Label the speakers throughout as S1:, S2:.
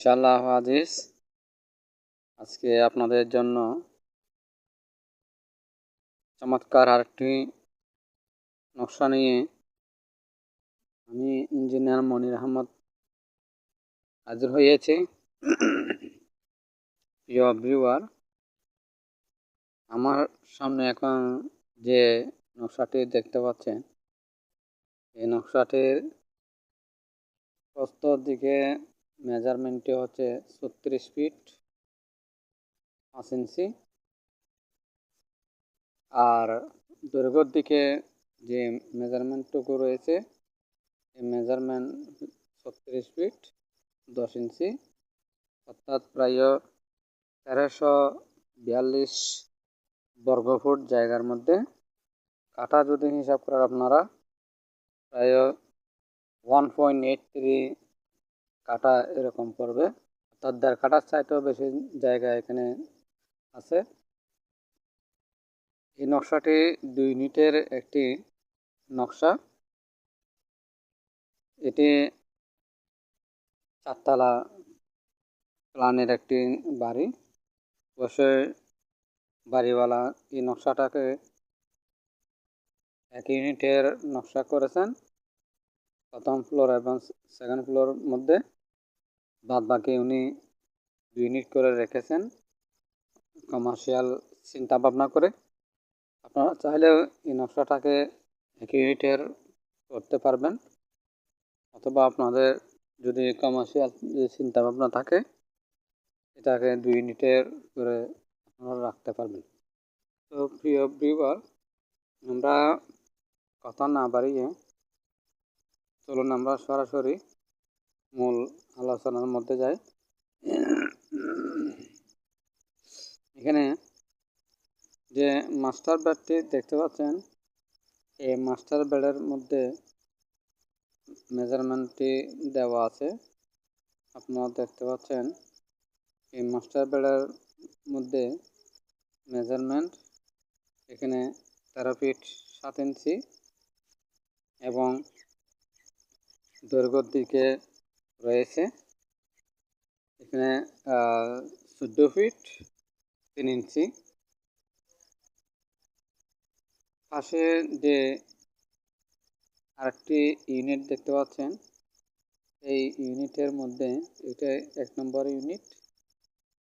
S1: ইনশাআল্লাহ আজিজ, আজকে আপনাদের জন্য চমৎকার আরেকটি নকশা নিয়ে আমি ইঞ্জিনিয়ার মনির আহমদ হাজির হয়েছি। প্রিয় ভিউয়ার, আমার সামনে এখন যে নকশাটি দেখতে পাচ্ছেন, এই নকশাটির প্রস্থর দিকে মেজারমেন্টটি হচ্ছে 36 ফিট 5 ইঞ্চি, আর দৈর্ঘ্যের দিকে যে মেজারমেন্টটুকু রয়েছে এই মেজারমেন্ট 36 ফিট 10 ইঞ্চি, অর্থাৎ প্রায় 1342 বর্গফুট জায়গার মধ্যে কাঠা যদি হিসাব করেন আপনারা প্রায় 1.83 কাঠা এরকম পড়বে, অর্থাৎ 1.5 কাঠার চাইতেও বেশি জায়গা এখানে আছে। এই নকশাটি 2 ইউনিটের একটি নকশা। এটি 4তলা প্ল্যানের একটি বাড়ি। অবশ্যই বাড়িওয়ালা এই নকশাটাকে 1 ইউনিটের নকশা করেছেন প্রথম ফ্লোর এবং সেকেন্ড ফ্লোর মধ্যে, বাদ বাকি উনি 2 ইউনিট করে রেখেছেন কমার্শিয়াল চিন্তা ভাবনা করে। আপনারা চাইলেও এই নকশাটাকে 1 ইউনিটের করতে পারবেন, অথবা আপনাদের যদি কমার্শিয়াল চিন্তা ভাবনা থাকে এটাকে 2 ইউনিটের করে আপনারা রাখতে পারবেন। তো প্রিয় ভিউয়ার, আমরা কথা না বাড়িয়ে চলুন আমরা সরাসরি মূল আলোচনার মধ্যে যাই। এখানে যে মাস্টার বেডটি দেখতে পাচ্ছেন, এই মাস্টার বেডের মধ্যে মেজারমেন্টটি দেওয়া আছে। আপনারা দেখতে পাচ্ছেন এই মাস্টার বেডের মধ্যে মেজারমেন্ট এখানে 13 ফিট 7 ইঞ্চি এবং দৈর্ঘ্যের দিকে রয়েছে এখানে 14 ফিট 3 ইঞ্চি। পাশে যে আরেকটি ইউনিট দেখতে পাচ্ছেন, এই ইউনিটের মধ্যে এটা 1 নম্বর ইউনিট।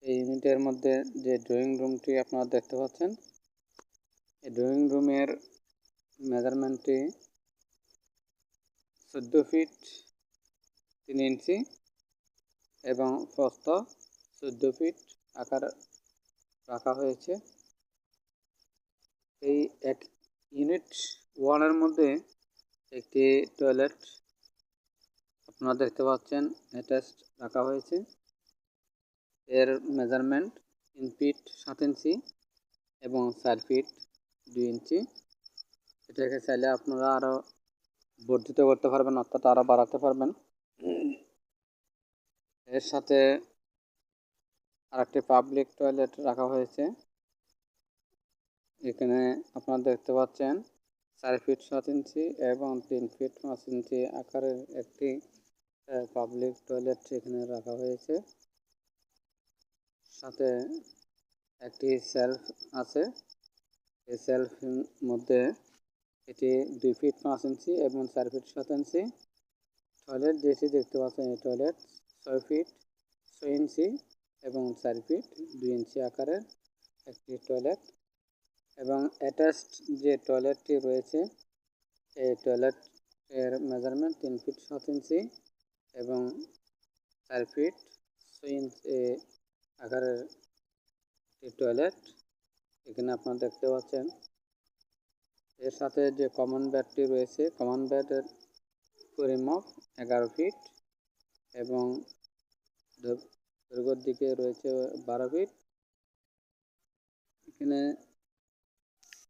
S1: এই ইউনিটের মধ্যে যে ড্রয়িং রুমটি আপনারা দেখতে পাচ্ছেন, এই ড্রয়িং রুমের মেজারমেন্টটি 14 ফিট 3 ইঞ্চি এবং প্রস্থ 14 ফিট আকার রাখা হয়েছে। এই এক ইউনিট 1-এর মধ্যে একটি টয়লেট আপনারা দেখতে পাচ্ছেন অ্যাটাচড রাখা হয়েছে। এর মেজারমেন্ট 3 ফিট 7 ইঞ্চি এবং 4 ফিট 2 ইঞ্চি। এটাকে চাইলে আপনারা আরও বর্ধিত করতে পারবেন, অর্থাৎ আরও বাড়াতে পারবেন। এর সাথে আরেকটি পাবলিক টয়লেট রাখা হয়েছে। এখানে আপনারা দেখতে পাচ্ছেন 4 ফিট 7 ইঞ্চি এবং 3 ফিট 5 ইঞ্চি আকারের একটি পাবলিক টয়লেট এখানে রাখা হয়েছে। সাথে একটি সেলফ আছে। এই সেলফের মধ্যে এটি 2 ফিট 5 ইঞ্চি এবং 4 ফিট 7 ইঞ্চি। টয়লেট যেটি দেখতে পাচ্ছেন এই টয়লেট 6 ফিট 6 ইঞ্চি এবং 4 ফিট 2 ইঞ্চি আকারের একটি টয়লেট। এবং অ্যাটাচড যে টয়লেটটি রয়েছে এই টয়লেটের মেজারমেন্ট 3 ফিট 7 ইঞ্চি এবং 4 ফিট 6 ইঞ্চি আকারের একটি টয়লেট এখানে আপনারা দেখতে পাচ্ছেন। এর সাথে যে কমন বেডটি রয়েছে, কমন বেডের পরিমাপ 11 ফিট এবং দৈর্ঘ্যের দিকে রয়েছে 12 ফিট। এখানে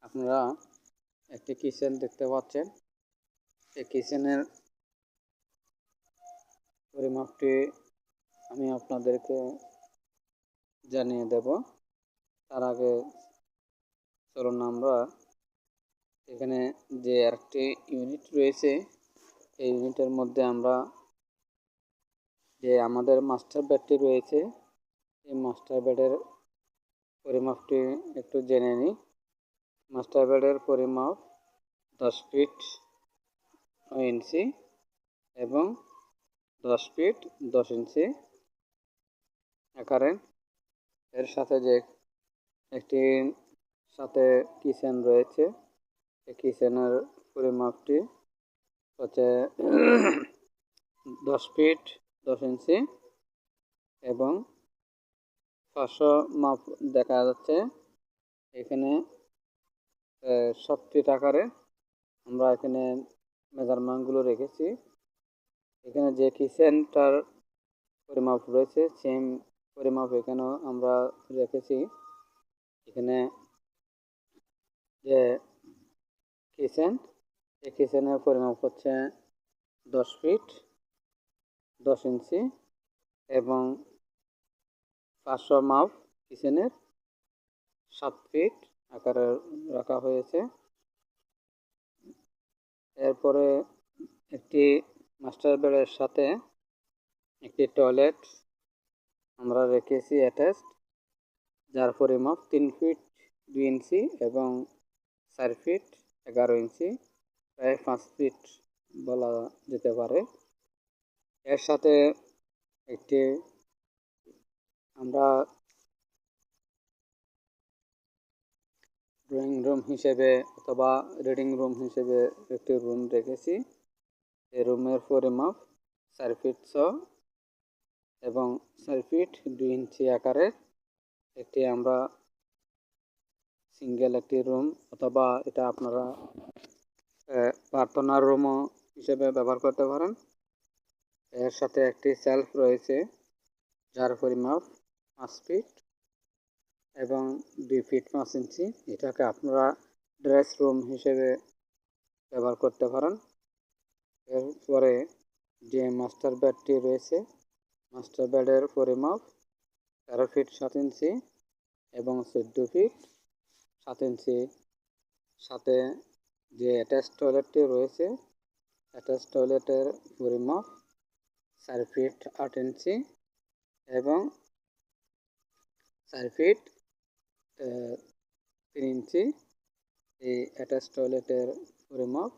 S1: আপনারা একটি কিচেন দেখতে পাচ্ছেন। এই কিচেনের পরিমাপটি আমি আপনাদেরকে জানিয়ে দেব। তার আগে চলুন আমরা এখানে যে আরেকটি ইউনিট রয়েছে এই ইউনিটের মধ্যে আমরা যে আমাদের মাস্টার বেডটি রয়েছে, এই মাস্টার বেডের পরিমাপটি একটু জেনে নিই। মাস্টার বেডের পরিমাপ 10 ফিট 9 ইঞ্চি এবং 10 ফিট 10 ইঞ্চি আকারে। এর সাথে যে একটি সাথে কিচেন রয়েছে, এই কিচেনের পরিমাপটি হচ্ছে 10 ফিট 10 ইঞ্চি এবং 500 মাপ দেখা যাচ্ছে এখানে 7 ফিট আকারে। আমরা এখানে মেজারমেন্টগুলো রেখেছি। এখানে যে কিচেনটার পরিমাপ রয়েছে সেম পরিমাপ এখানেও আমরা রেখেছি। এখানে যে কিচেন, এই কিচেনের পরিমাপ হচ্ছে 10 ফিট 10 ইঞ্চি এবং 500 মাপ কিচেনের 7 ফিট আকারে রাখা হয়েছে। এরপরে একটি মাস্টার বেডের সাথে একটি টয়লেট আমরা রেখেছি অ্যাটাচড, যার পরিমাপ 3 ফিট 2 ইঞ্চি এবং 4 ফিট 11 ইঞ্চি, প্রায় 5 ফিট বলা যেতে পারে। এর সাথে একটি আমরা ড্রয়িং রুম হিসেবে অথবা রিডিং রুম হিসেবে একটি রুম রেখেছি। এই রুমের পরিমাপ 4 ফিট 6 এবং 4 ফিট 2 ইঞ্চি আকারে একটি আমরা সিঙ্গেল একটি রুম, অথবা এটা আপনারা প্রার্থনার রুমও হিসেবে ব্যবহার করতে পারেন। এর সাথে একটি সেলফ রয়েছে, যার পরিমাপ 5 ফিট এবং 2 ফিট 5 ইঞ্চি। এটাকে আপনারা ড্রেস রুম হিসেবে ব্যবহার করতে পারেন। এরপরে যে মাস্টার বেডটি রয়েছে, মাস্টার বেডের পরিমাপ 13 ফিট 7 ইঞ্চি এবং 14 ফিট 7 ইঞ্চি। সাথে যে অ্যাটাচ টয়লেটটি রয়েছে, অ্যাটাচ টয়লেটের পরিমাপ 4 ফিট 8 ইঞ্চি এবং 4 ফিট 3 ইঞ্চি। এই অ্যাটাচ টয়লেটের পরিমাপ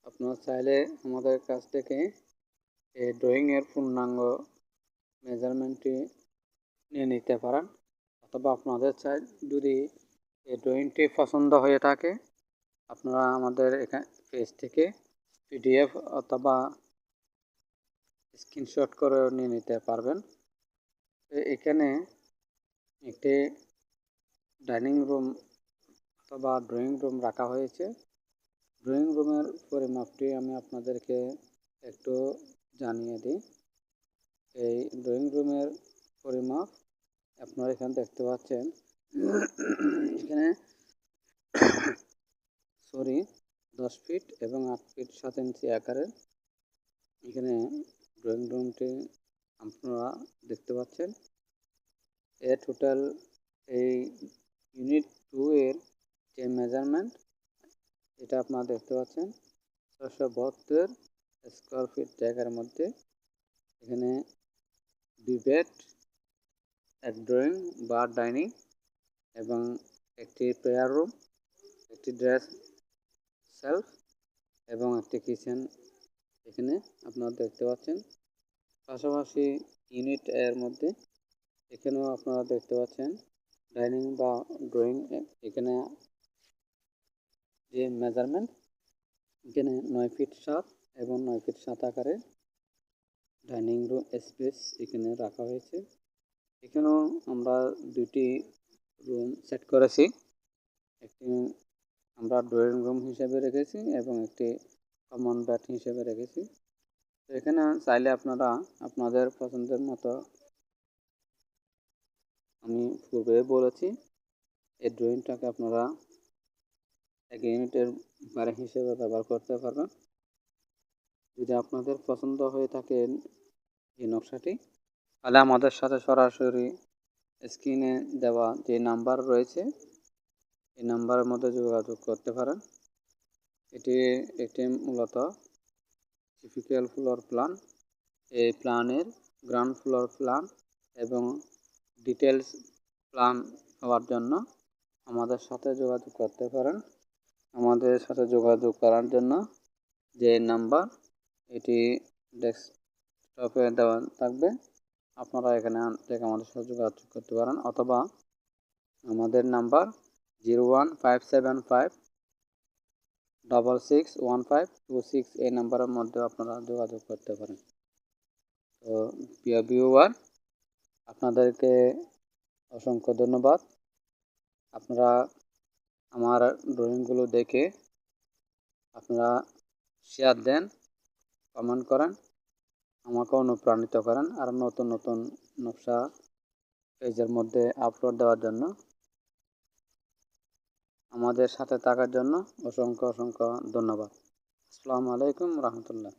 S1: আপনারা চাইলে আমাদের কাছ থেকে এই ড্রয়িংয়ের পূর্ণাঙ্গ মেজারমেন্টটি নিয়ে নিতে পারেন, অথবা আপনাদের চাই যদি এই ড্রয়িংটি পছন্দ হয়ে থাকে আপনারা আমাদের এখানে পেজ থেকে পিডিএফ অথবা স্ক্রিনশট করে নিয়ে নিতে পারবেন। এখানে একটি ডাইনিং রুম অথবা ড্রয়িং রুম রাখা হয়েছে। ড্রয়িং রুমের পরিমাপটি আমি আপনাদেরকে একটু জানিয়ে দিই। এই ড্রয়িং রুমের পরিমাপ আপনারা এখানে দেখতে পাচ্ছেন, এখানে 10 ফিট এবং 8 ফিট 7 ইঞ্চি আকারের এখানে ড্রয়িং রুমটি আপনারা দেখতে পাচ্ছেন। টোটাল এই ইউনিট 2 এর যে মেজারমেন্ট এটা আপনারা দেখতে পাচ্ছেন 672 স্কোয়ার ফিট জায়গার মধ্যে এখানে 2 বেড, এক ড্রয়িং বা ডাইনিং এবং একটি প্রেয়ার রুম, একটি ড্রেস সেলফ এবং একটি কিচেন এখানে আপনারা দেখতে পাচ্ছেন। পাশাপাশি ইউনিট এর মধ্যে এখানেও আপনারা দেখতে পাচ্ছেন ডাইনিং বা ড্রয়িং, এখানে যে মেজারমেন্ট এখানে 9 ফিট 7 এবং 9 ফিট 7 আকারে ডাইনিং রুম স্পেস এখানে রাখা হয়েছে। এখানেও আমরা দুটি রুম সেট করেছি, একটি আমরা ড্রয়িং রুম হিসেবে রেখেছি এবং একটি কমন বেড হিসেবে রেখেছি। তো এখানে চাইলে আপনারা আপনাদের পছন্দের মতো, আমি পূর্বে বলেছি এই ড্রয়িংটাকে আপনারা এক ইউনিটের বাড়ি হিসেবে ব্যবহার করতে পারবেন। যদি আপনাদের পছন্দ হয়ে থাকে এই নকশাটি, তাহলে আমাদের সাথে সরাসরি স্ক্রিনে দেওয়া যে নাম্বার রয়েছে এই নাম্বারের মধ্যে যোগাযোগ করতে পারেন। এটি একটি মূলত টিপিক্যাল ফ্লোর প্ল্যান। এই প্ল্যানের গ্রাউন্ড ফ্লোর প্ল্যান এবং ডিটেলস প্ল্যান হওয়ার জন্য আমাদের সাথে যোগাযোগ করতে পারেন। আমাদের সাথে যোগাযোগ করার জন্য যে নাম্বার, এটি ডেস্কটপে দেওয়া থাকবে, আপনারা এখানে থেকে আমাদের সাথে যোগাযোগ করতে পারেন, অথবা আমাদের নাম্বার 01575661526 এই নাম্বারের মধ্যে আপনারা যোগাযোগ করতে পারেন। তো প্রিয় ভিউয়ার, আপনাদেরকে অসংখ্য ধন্যবাদ। আপনারা আমার ড্রয়িংগুলো দেখে আপনারা শেয়ার দেন, কমেন্ট করেন, আমাকে অনুপ্রাণিত করেন আর নতুন নতুন নকশা পেজের মধ্যে আপলোড দেওয়ার জন্য। আমাদের সাথে থাকার জন্য অসংখ্য অসংখ্য ধন্যবাদ। আসসালামু আলাইকুম রহমতুল্লাহ।